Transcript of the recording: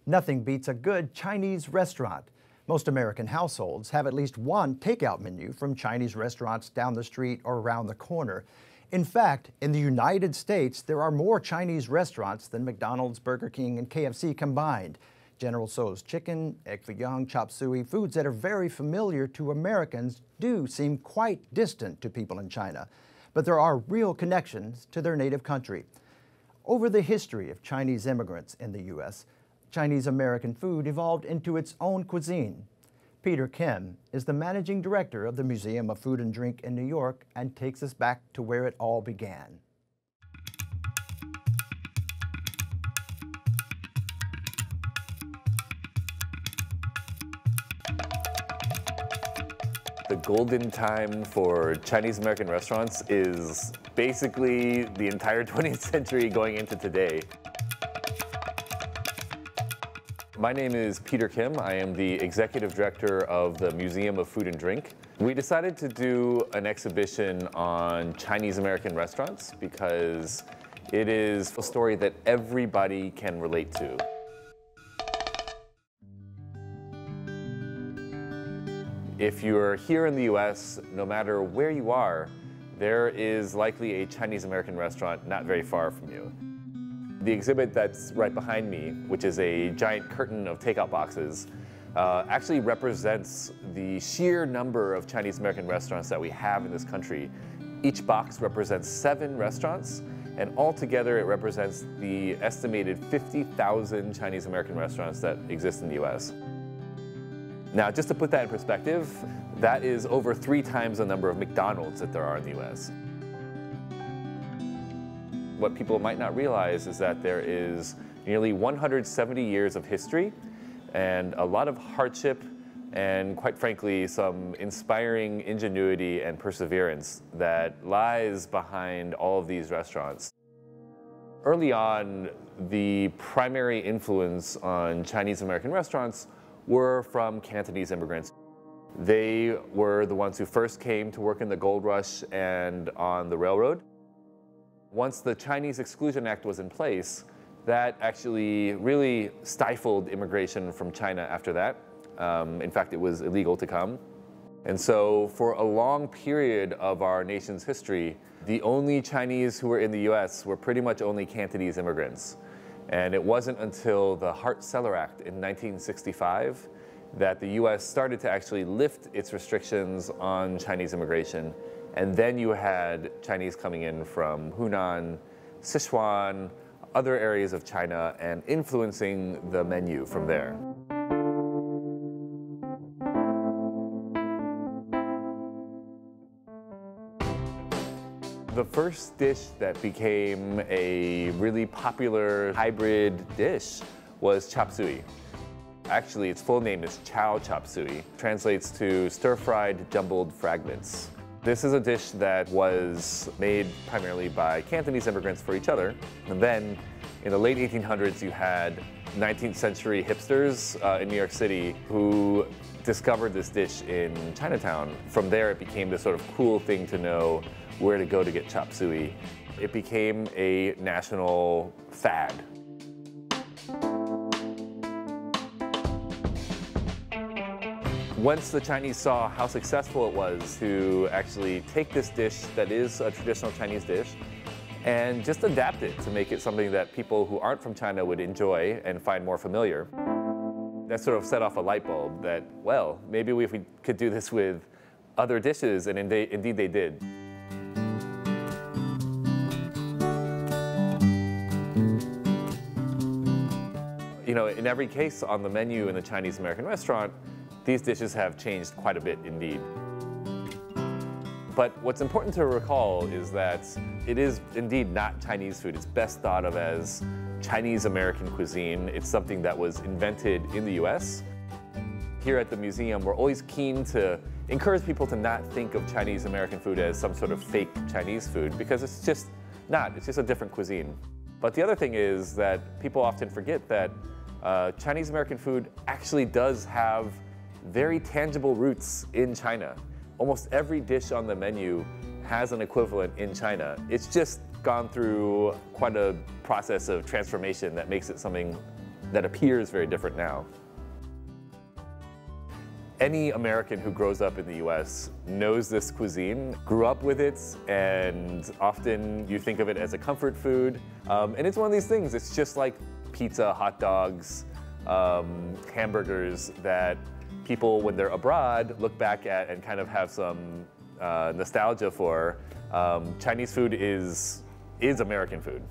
Nothing beats a good Chinese restaurant. Most American households have at least one takeout menu from Chinese restaurants down the street or around the corner. In fact, in the United States, there are more Chinese restaurants than McDonald's, Burger King, and KFC combined. General Tso's chicken, egg foo young, chop suey, foods that are very familiar to Americans do seem quite distant to people in China. But there are real connections to their native country. Over the history of Chinese immigrants in the U.S., Chinese American food evolved into its own cuisine. Peter Kim is the managing director of the Museum of Food and Drink in New York and takes us back to where it all began. The golden time for Chinese American restaurants is basically the entire 20th century going into today. My name is Peter Kim. I am the executive director of the Museum of Food and Drink. We decided to do an exhibition on Chinese American restaurants because it is a story that everybody can relate to. If you're here in the US, no matter where you are, there is likely a Chinese American restaurant not very far from you. The exhibit that's right behind me, which is a giant curtain of takeout boxes, actually represents the sheer number of Chinese American restaurants that we have in this country. Each box represents 7 restaurants, and altogether it represents the estimated 50,000 Chinese American restaurants that exist in the US. Now, just to put that in perspective, that is over 3 times the number of McDonald's that there are in the US. What people might not realize is that there is nearly 170 years of history and a lot of hardship and, quite frankly, some inspiring ingenuity and perseverance that lies behind all of these restaurants. Early on, the primary influence on Chinese American restaurants were from Cantonese immigrants. They were the ones who first came to work in the gold rush and on the railroad. Once the Chinese Exclusion Act was in place, that actually really stifled immigration from China after that. In fact, it was illegal to come. And so for a long period of our nation's history, the only Chinese who were in the US were pretty much only Cantonese immigrants. And it wasn't until the Hart-Celler Act in 1965 that the US started to actually lift its restrictions on Chinese immigration. And then you had Chinese coming in from Hunan, Sichuan, other areas of China, and influencing the menu from there. The first dish that became a really popular hybrid dish was chop suey. Actually, its full name is chow chop suey. Translates to stir-fried jumbled fragments. This is a dish that was made primarily by Cantonese immigrants for each other. And then in the late 1800s, you had 19th century hipsters in New York City who discovered this dish in Chinatown. From there, it became this sort of cool thing to know where to go to get chop suey. It became a national fad. Once the Chinese saw how successful it was to actually take this dish that is a traditional Chinese dish and just adapt it to make it something that people who aren't from China would enjoy and find more familiar, that sort of set off a light bulb that, well, maybe if we could do this with other dishes, and indeed they did. You know, in every case on the menu in a Chinese American restaurant, these dishes have changed quite a bit indeed. But what's important to recall is that it is indeed not Chinese food. It's best thought of as Chinese American cuisine. It's something that was invented in the US. Here at the museum, we're always keen to encourage people to not think of Chinese American food as some sort of fake Chinese food, because it's just not. It's just a different cuisine. But the other thing is that people often forget that Chinese American food actually does have very tangible roots in China. Almost every dish on the menu has an equivalent in China. It's just gone through quite a process of transformation that makes it something that appears very different now. Any American who grows up in the US knows this cuisine, grew up with it, and often you think of it as a comfort food. And it's one of these things, it's just like pizza, hot dogs, hamburgers that people, when they're abroad, look back at and kind of have some nostalgia for. Chinese food is American food.